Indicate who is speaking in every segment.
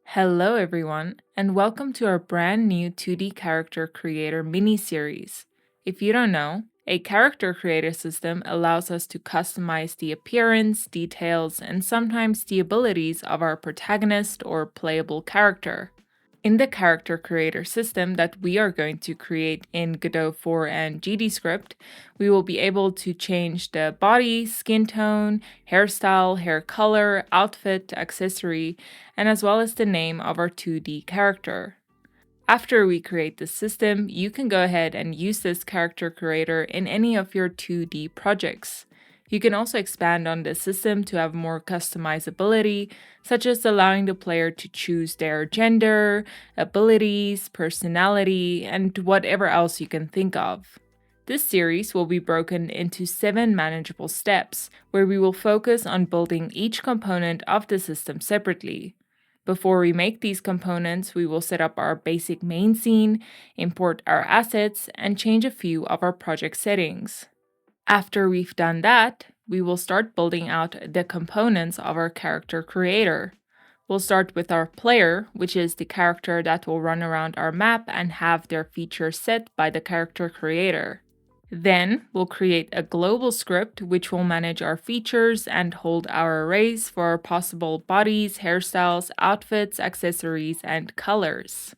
Speaker 1: Hello everyone, and welcome to our brand new 2D character creator mini-series. If you don't know, a character creator system allows us to customize the appearance, details, and sometimes the abilities of our protagonist or playable character. In the character creator system that we are going to create in Godot 4 and GDScript, we will be able to change the body, skin tone, hairstyle, hair color, outfit, accessory, and as well as the name of our 2D character. After we create the system, you can go ahead and use this character creator in any of your 2D projects. You can also expand on the system to have more customizability, such as allowing the player to choose their gender, abilities, personality, and whatever else you can think of. This series will be broken into 7 manageable steps, where we will focus on building each component of the system separately. Before we make these components, we will set up our basic main scene, import our assets, and change a few of our project settings. After we've done that, we will start building out the components of our character creator. We'll start with our player, which is the character that will run around our map and have their features set by the character creator. Then we'll create a global script which will manage our features and hold our arrays for our possible bodies, hairstyles, outfits, accessories, and colors.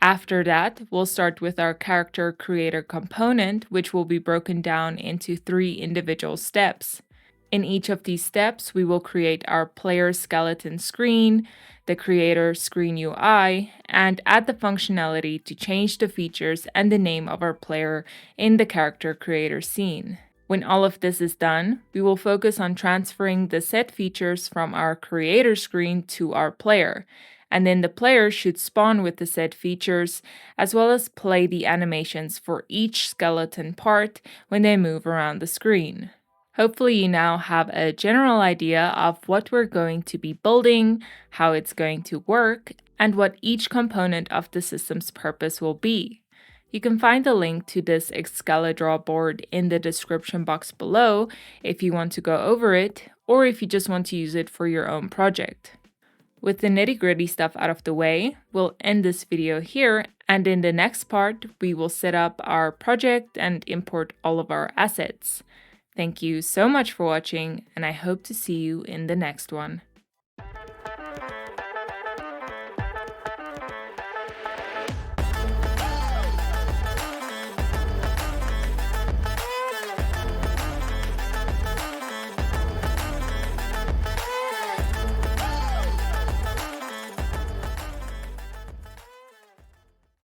Speaker 1: After that, we'll start with our character creator component, which will be broken down into 3 individual steps. In each of these steps, we will create our player skeleton screen, the creator screen UI, and add the functionality to change the features and the name of our player in the character creator scene. When all of this is done, we will focus on transferring the set features from our creator screen to our player, and then the player should spawn with the set features, as well as play the animations for each skeleton part when they move around the screen. Hopefully you now have a general idea of what we're going to be building, how it's going to work, and what each component of the system's purpose will be. You can find the link to this Excalidraw board in the description box below if you want to go over it, or if you just want to use it for your own project. With the nitty-gritty stuff out of the way, we'll end this video here, and in the next part, we will set up our project and import all of our assets. Thank you so much for watching, and I hope to see you in the next one.